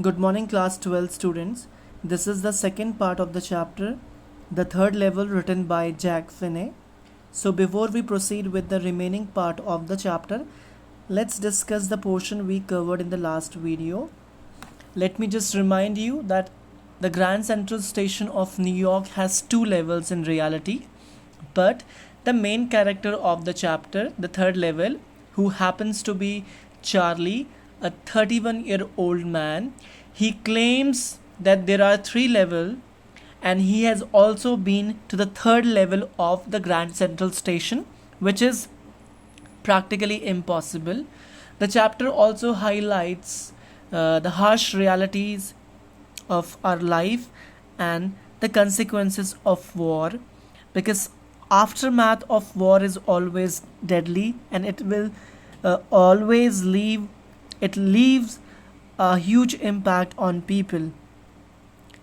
Good morning, class 12 students. This is the second part of the chapter, the third level, written by Jack Finney. So, before we proceed with the remaining part of the chapter, let's discuss the portion we covered in the last video. Let me just remind you that the Grand Central Station of New York has two levels in reality, but the main character of the chapter, the third level, who happens to be Charlie, a 31-year-old man, he claims that there are three levels, and he has also been to the third level of the Grand Central Station, which is practically impossible. The chapter also highlights the harsh realities of our life and the consequences of war, because aftermath of war is always deadly, and it will always leaves a huge impact on people.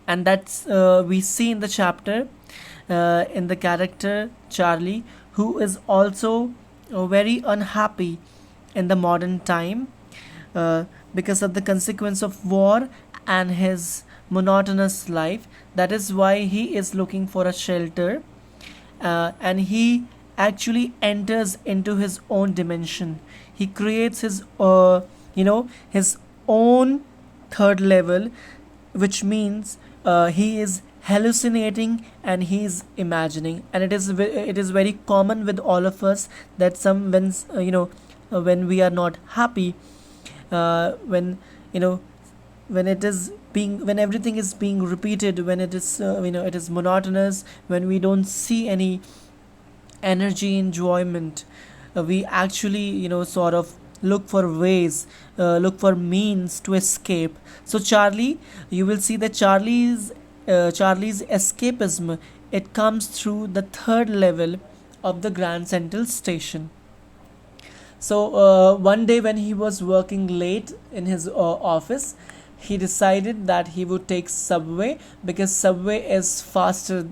And that's we see in the chapter, in the character Charlie, who is also very unhappy in the modern time, uh, because of the consequence of war and his monotonous life. That is why he is looking for a shelter, and he actually enters into his own dimension. He creates his own third level, which means he is hallucinating and he is imagining. And it is very common with all of us that some when we are not happy, when you know when everything is being repeated, when it is it is monotonous, when we don't see any energy, enjoyment, we actually sort of look for ways, look for means to escape. So Charlie, you will see that Charlie's escapism, it comes through the third level of the Grand Central Station. So one day when he was working late in his office, he decided that he would take subway, because subway is faster,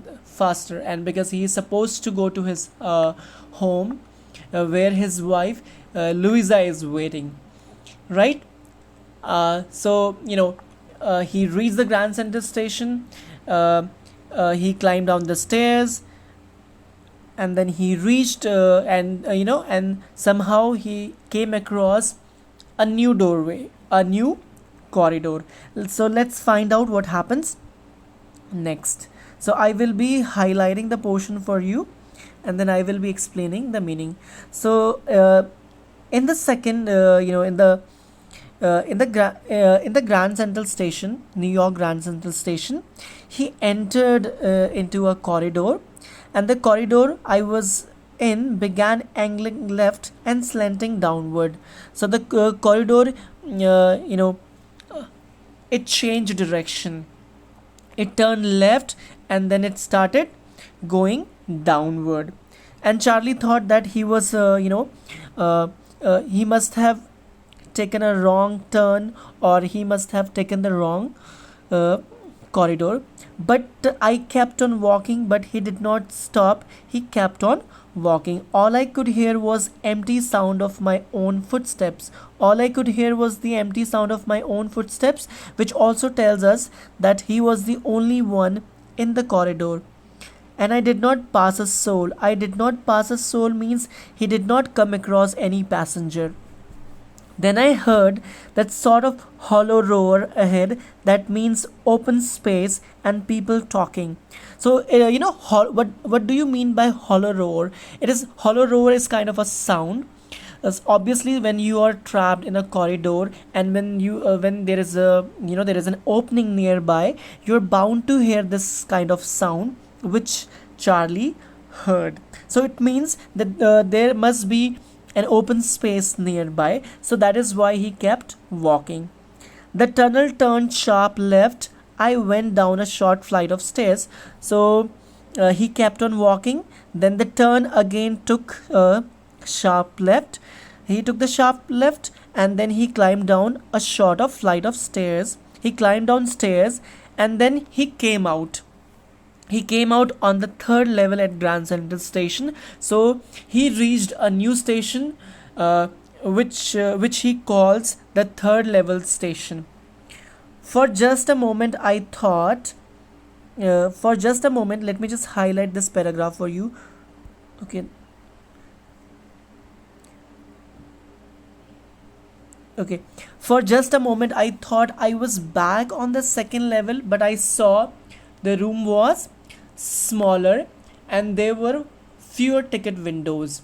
and because he is supposed to go to his home, where his wife Louisa is waiting, right? He reached the Grand Central Station. uh, he climbed down the stairs, and then he reached and somehow he came across a new doorway, a new corridor. So let's find out what happens next. So I will be highlighting the portion for you, and then I will be explaining the meaning. So in the second in the Grand Central Station, New York Grand Central Station, he entered into a corridor, and the corridor I was in began angling left and slanting downward. So the corridor, it changed direction. It turned left, and then it started going downward. And Charlie thought that he must have taken a wrong turn, or he must have taken the wrong uh, corridor. But I kept on walking, but he did not stop. He kept on walking. All I could hear was empty sound of my own footsteps. All I could hear was the empty sound of my own footsteps, which also tells us that he was the only one in the corridor. And I did not pass a soul. I did not pass a soul means he did not come across any passenger. Then I heard that sort of hollow roar ahead, that means open space and people talking. So, what do you mean by hollow roar? Hollow roar is kind of a sound. As obviously, when you are trapped in a corridor, and when there is there is an opening nearby, you're bound to hear this kind of sound, which Charlie heard. So it means that there must be an open space nearby. So that is why he kept walking. The tunnel turned sharp left. I went down a short flight of stairs. So he kept on walking. Then the turn again took a sharp left. He took the sharp left, and then he climbed down a short of flight of stairs. He climbed down stairs, and then he came out on the third level at Grand Central Station. So he reached a new station, which he calls the third level station. For just a moment I thought, for just a moment, let me just highlight this paragraph for you. Okay. Okay. For just a moment I thought I was back on the second level, but I saw the room was smaller and there were fewer ticket windows.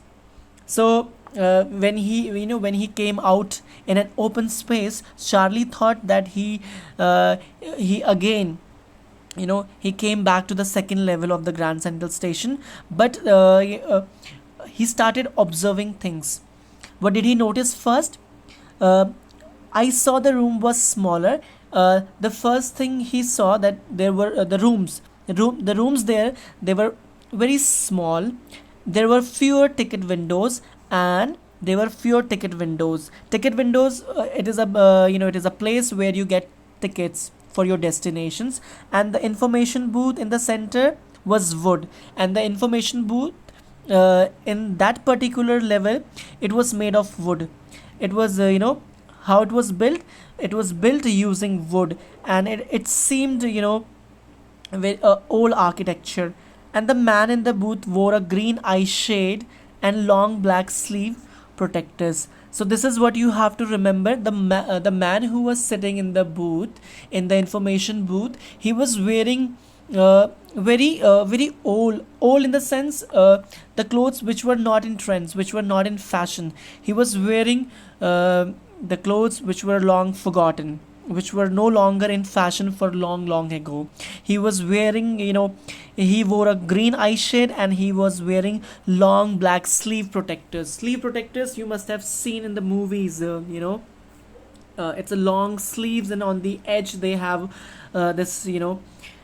So when he came out in an open space, Charlie thought that he again, he came back to the second level of the Grand Central Station. But he started observing things. What did he notice first? uh, I saw the room was smaller. The first thing he saw that there were the rooms there, they were very small. There were fewer ticket windows, and there were fewer ticket windows. Ticket windows, it is a it is a place where you get tickets for your destinations, and the information booth in the center was wood, and the information booth in that particular level, it was made of wood. It was how it was built. It was built using wood, and it seemed with old architecture. And the man in the booth wore a green eye shade and long black sleeve protectors. So this is what you have to remember. The man who was sitting in the booth, in the information booth, he was wearing very old in the sense, the clothes which were not in trends, which were not in fashion. He was wearing the clothes which were long forgotten, which were no longer in fashion for long ago. He was wearing, he wore a green eye shade, and he was wearing long black sleeve protectors you must have seen in the movies. It's a long sleeves, and on the edge they have this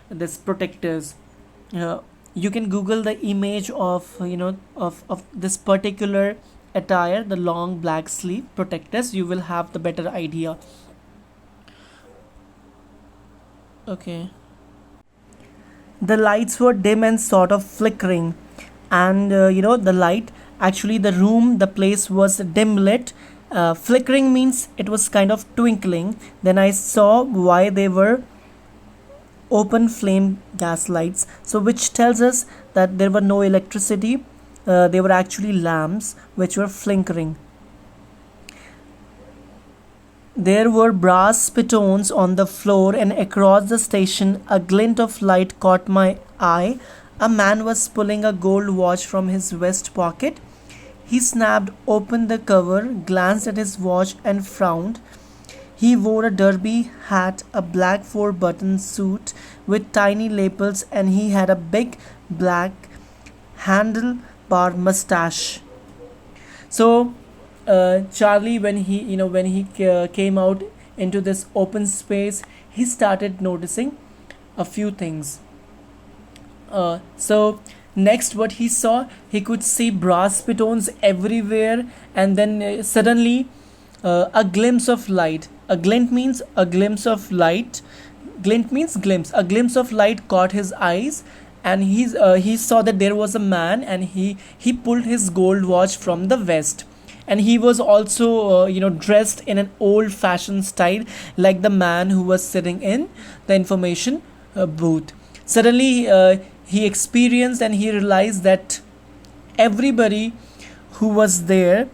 this protectors. You can google the image of of this particular attire, the long black sleeve protectors. You will have the better idea. Okay. The lights were dim and sort of flickering, and the light, actually the room, the place was dim lit. Flickering means it was kind of twinkling. Then I saw why they were open flame gas lights, so which tells us that there were no electricity. They were actually lamps which were flickering. There were brass spittoons on the floor, and across the station a glint of light caught my eye. A man was pulling a gold watch from his vest pocket. He snapped open the cover, glanced at his watch, and frowned. He wore a derby hat, a black four-button suit with tiny lapels, and he had a big black handlebar mustache. So Charlie, when he came out into this open space, he started noticing a few things. So next, what he saw, he could see brass pitons everywhere, and then suddenly a glimpse of light. A glint means a glimpse of light. Glint means glimpse. A glimpse of light caught his eyes, and he saw that there was a man, and he pulled his gold watch from the vest, and he was also dressed in an old fashioned style, like the man who was sitting in the information booth. Suddenly he experienced, and he realized that everybody who was there,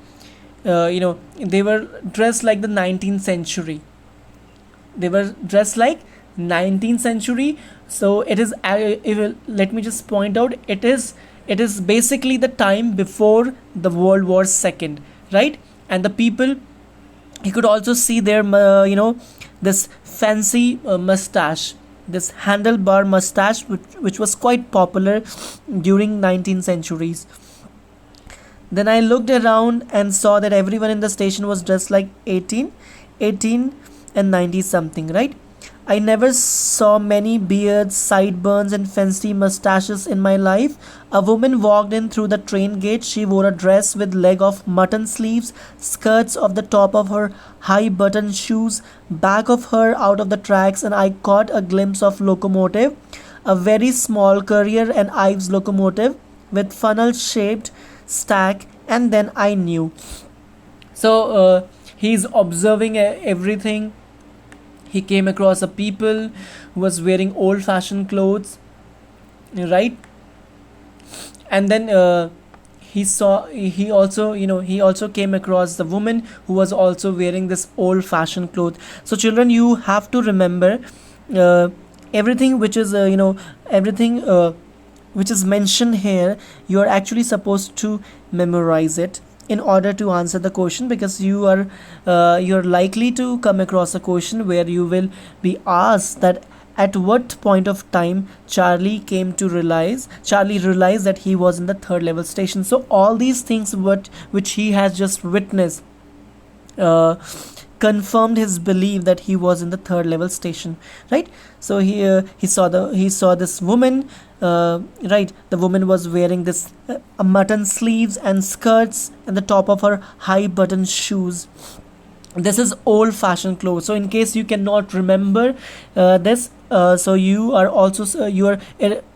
they were dressed like the 19th century. They were dressed like 19th century. So it is, let me just point out, it is basically the time before the World War II, right? And the people, you could also see their this fancy mustache, this handlebar mustache, which was quite popular during 19th centuries. Then I looked around and saw that everyone in the station was dressed like 18 and 90 something, right? I never saw many beards, sideburns, and fancy mustaches in my life. A woman walked in through the train gate. She wore a dress with leg of mutton sleeves, skirts of the top of her high button shoes, back of her out of the tracks, and I caught a glimpse of locomotive, a very small Currier and Ives locomotive with funnel shaped stack, and then I knew. So he's observing everything, He came across a people who was wearing old fashioned clothes, right? And then he also, he also came across the woman who was also wearing this old fashioned clothes. So children, you have to remember uh, everything which is everything which is mentioned here. You are actually supposed to memorize it in order to answer the question, because you're likely to come across a question where you will be asked that at what point of time Charlie realized that he was in the third level station. So all these things which he has just witnessed uh, confirmed his belief that he was in the third level station, right? So he saw this woman, right? The woman was wearing this mutton sleeves and skirts and the top of her high button shoes. This is old fashioned clothes. So in case you cannot remember this, so you are also you are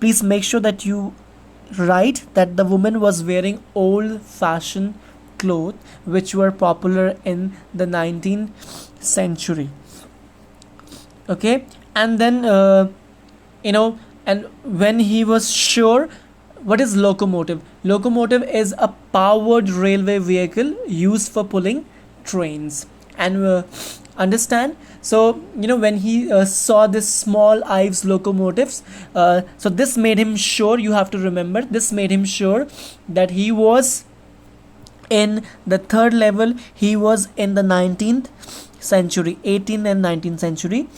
please make sure that you write that the woman was wearing old fashioned clothes which were popular in the 19th century. Okay. And then and when he was sure, what is locomotive? Locomotive is a powered railway vehicle used for pulling trains. And understand. So when he saw this small Ives locomotives, so this made him sure, you have to remember, this made him sure that he was in the third level. He was in the 19th century, 18th and 19th century.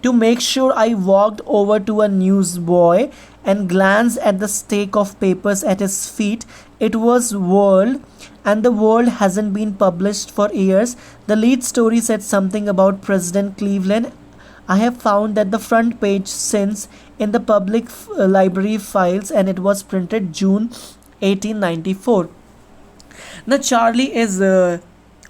To make sure, I walked over to a newsboy and glanced at the stack of papers at his feet. It was World, and the World hasn't been published for years. The lead story said something about President Cleveland. I have found that the front page since in the public library files, and it was printed June 1894. Now Charlie is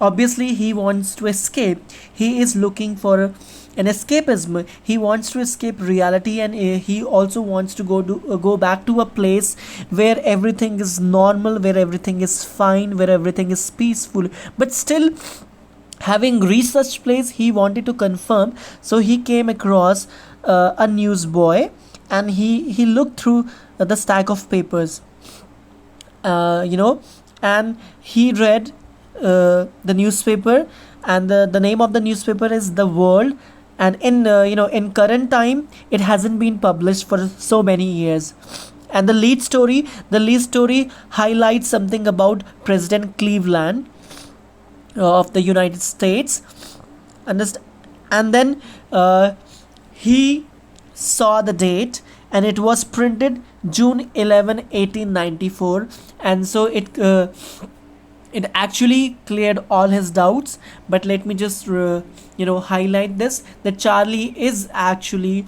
obviously he wants to escape. He is looking for an escapism. He wants to escape reality, and he also wants to go back to a place where everything is normal, where everything is fine, where everything is peaceful. But still, having reached such place, he wanted to confirm. So he came across a newsboy, and he looked through the stack of papers, and he read the newspaper, and the name of the newspaper is The World. And in in current time, it hasn't been published for so many years. And the lead story highlights something about President Cleveland of the United States. Understand? And then he saw the date, and it was printed June 11, 1894. And so it actually cleared all his doubts. But let me just highlight this, that Charlie is actually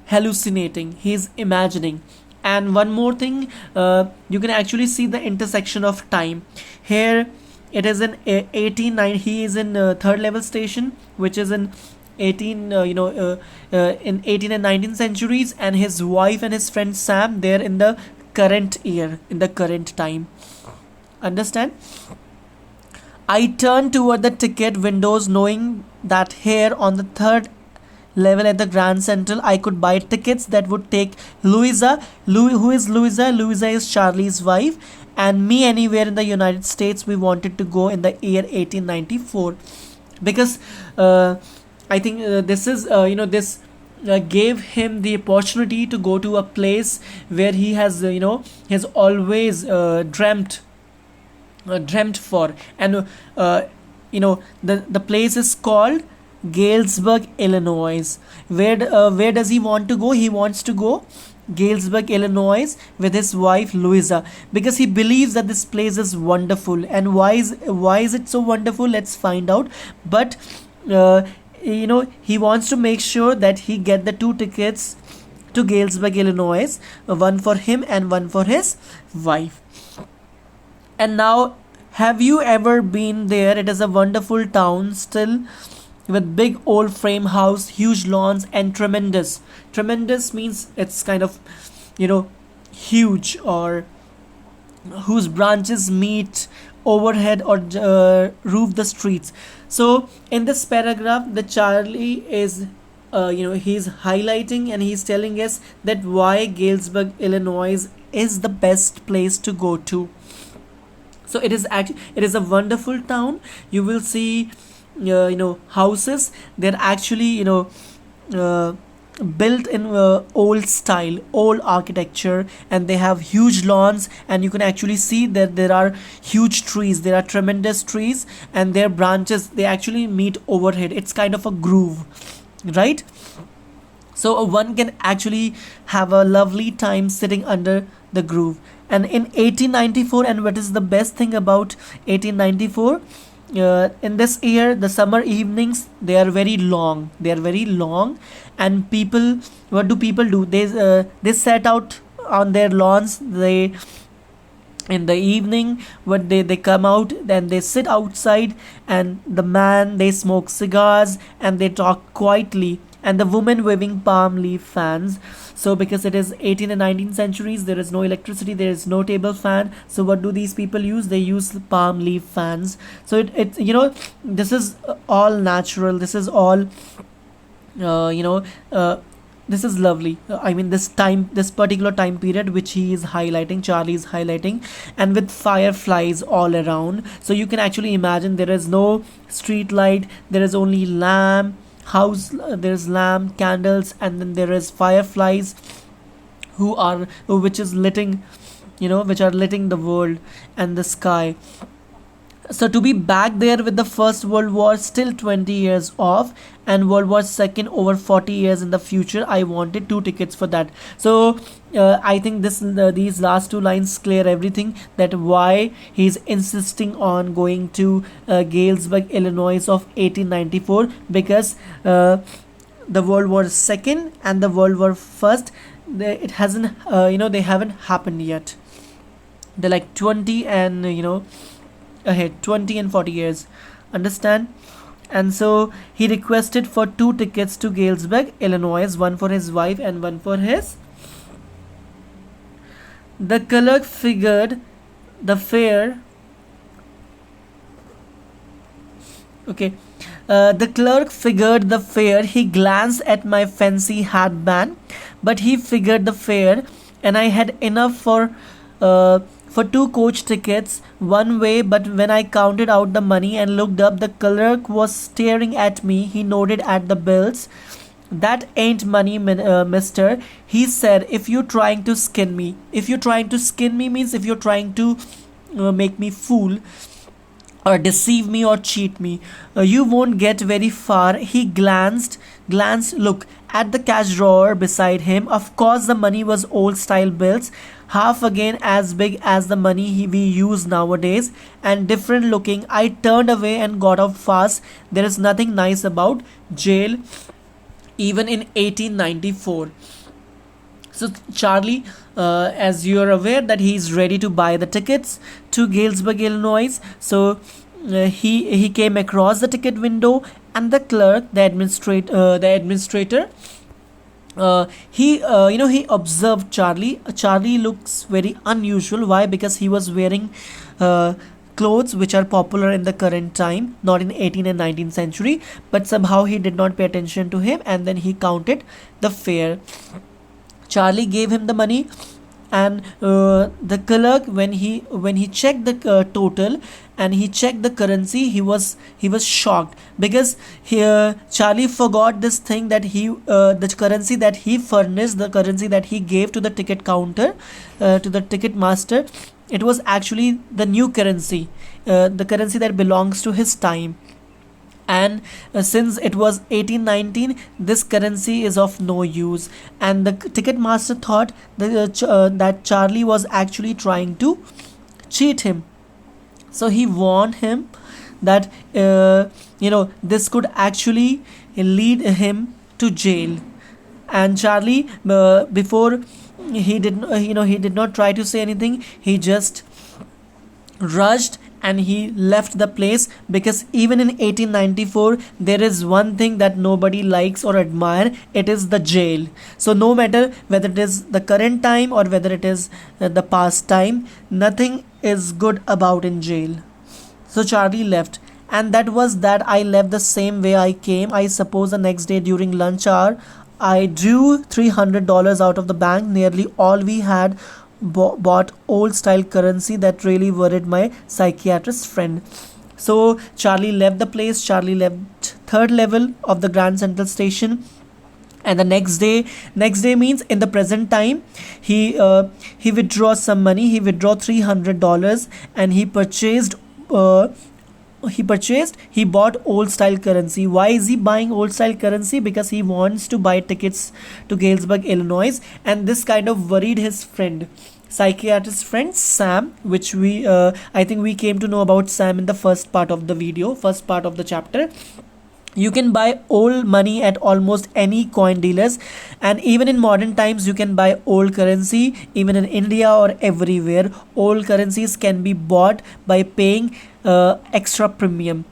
hallucinating, he's imagining. And one more thing, you can actually see the intersection of time here. It is in 189, he is in third level station, which is in 18 in 18th and 19th centuries, and his wife and his friend Sam, they're in the current year, in the current time. Understand? I turned toward the ticket windows, knowing that here on the third level at the Grand Central, I could buy tickets that would take Louisa. Who is Louisa? Louisa is Charlie's wife, and me anywhere in the United States we wanted to go in the year 1894. Because I think this is this gave him the opportunity to go to a place where he has always dreamt for. And the place is called Galesburg, Illinois. Where does he want to go? He wants to go Galesburg, Illinois, with his wife Louisa, because he believes that this place is wonderful. And why is it so wonderful? Let's find out. But he wants to make sure that he get the two tickets to Galesburg, Illinois, one for him and one for his wife. And now, have you ever been there? It is a wonderful town still, with big old frame house, huge lawns, and tremendous. Tremendous means it's kind of, huge, or whose branches meet overhead or roof the streets. So in this paragraph, the Charlie is, he's highlighting and he's telling us that why Galesburg, Illinois is the best place to go to. So it is a wonderful town. You will see, houses. They're actually, uh, built in old style, old architecture, and they have huge lawns, and you can actually see that there are huge trees, there are tremendous trees, and their branches, they actually meet overhead. It's kind of a groove, right? So one can actually have a lovely time sitting under the groove. And in 1894, and what is the best thing about 1894, in this year the summer evenings, they are very long, and people, what do people do, they set out on their lawns. They, in the evening, what they come out, then they sit outside, and the man, they smoke cigars and they talk quietly, and the woman waving palm leaf fans. So because it is 18th and 19th centuries, there is no electricity, there is no table fan, so what do these people use? They use palm leaf fans. So this is all natural, this is all, uh, you know uh, this is lovely. I mean, this particular time period which he is highlighting, Charlie is highlighting, and with fireflies all around. So you can actually imagine, there is no street light, there is only lamp house, there's lamp, candles, and then there is fireflies, which is lighting, which are lighting the world and the sky. So to be back there with the First World War still 20 years off, and World War Second over 40 years in the future, I wanted two tickets for that. So I think these last two lines clear everything, that why he's insisting on going to Galesburg, Illinois of 1894, because the World War Second and the World War First, it hasn't, they haven't happened yet. They're like 20 and ahead, 20 and 40 years, understand? And so he requested for two tickets to Galesburg, Illinois, one for his wife and one for his. The clerk figured the fare. Okay. The clerk figured the fare. He glanced at my fancy hatband, but he figured the fare, and I had enough for two coach tickets one way. But when I counted out the money and looked up, the clerk was staring at me. He nodded at the bills. That ain't money, mister, he said. If you're trying to skin me, means if you're trying to make me fool, or deceive me or cheat me, you won't get very far. He glanced, look at the cash drawer beside him. Of course the money was old style bills, half again as big as the money we use nowadays, and different looking. I turned away and got out fast. There is nothing nice about jail, even in 1894. So Charlie, as you are aware, that he is ready to buy the tickets to Galesburg, Illinois. So he came across the ticket window, and the clerk, the administrator, he observed Charlie. Charlie looks very unusual. Why? Because he was wearing clothes which are popular in the current time, not in 18th and 19th century. But somehow he did not pay attention to him, and then he counted the fare. Charlie gave him the money, and the clerk, when he checked the total and he checked the currency, he was shocked, because here Charlie forgot this thing, that the currency that he furnished, the currency that he gave to the ticket counter, to the ticket master, it was actually the new currency, the currency that belongs to his time. And since it was 1819, this currency is of no use, and the ticket master thought that Charlie was actually trying to cheat him. So he warned him that this could actually lead him to jail. And Charlie, before he did not try to say anything, he just rushed and he left the place, because even in 1894 there is one thing that nobody likes or admire, it is the jail. So no matter whether it is the current time or whether it is the past time, nothing is good about in jail. So Charlie left, and that was that I left the same way I came. I suppose the next day during lunch hour, I drew $300 out of the bank. Nearly all we had bought old style currency. That really worried my psychiatrist friend. So Charlie left the place. Charlie left third level of the Grand Central Station, and the next day means in the present time, he withdraws some money. He withdraw $300, and uh, he bought old style currency. Why is he buying old style currency? Because he wants to buy tickets to Galesburg, Illinois, and this kind of worried his psychiatrist friend Sam, which I think we came to know about Sam in the first part of the chapter. You can buy old money at almost any coin dealers, and even in modern times you can buy old currency. Even in India or everywhere, old currencies can be bought by paying extra premium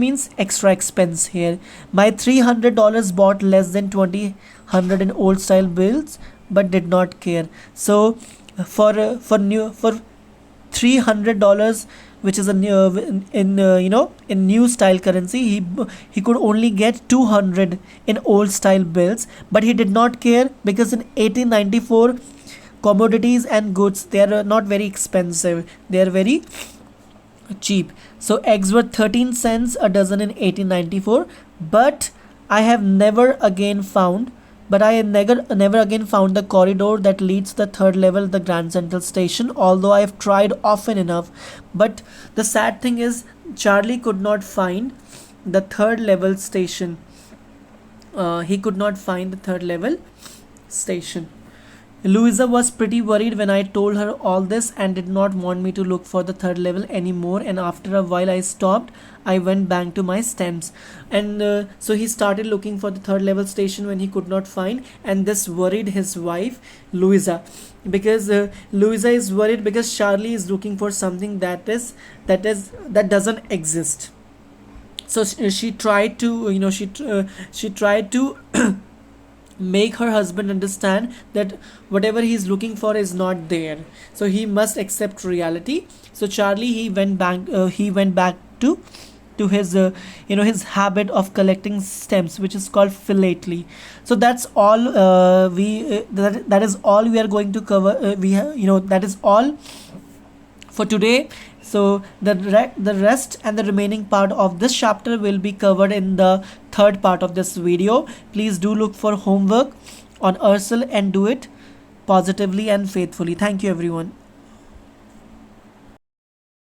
means extra expense. Here my $300 bought less than 20 in old style bills, but did not care. So for $300, which is a new in new style currency, he could only get 200 in old style bills, but he did not care, because in 1894 commodities and goods, they are not very expensive, they are very cheap. So eggs were 13 cents a dozen in 1894, but I have never again found never again found the corridor that leads to the third level, the Grand Central Station, although I have tried often enough. But the sad thing is, Charlie could not find the third level station. He could not find the third level station. Louisa was pretty worried when I told her all this, and did not want me to look for the third level anymore, and after a while I stopped. I went back to my stamps, and so he started looking for the third level station when he could not find, and this worried his wife Louisa, because Louisa is worried because Charlie is looking for something that doesn't exist. So she tried to she tried to make her husband understand that whatever he is looking for is not there, so he must accept reality. So Charlie, he went back to his his habit of collecting stamps, which is called philately. So that's all that is all we are going to cover. That is all for today. So the rest and the remaining part of this chapter will be covered in the third part of this video. Please do look for homework on Ursel and do it positively and faithfully. Thank you everyone.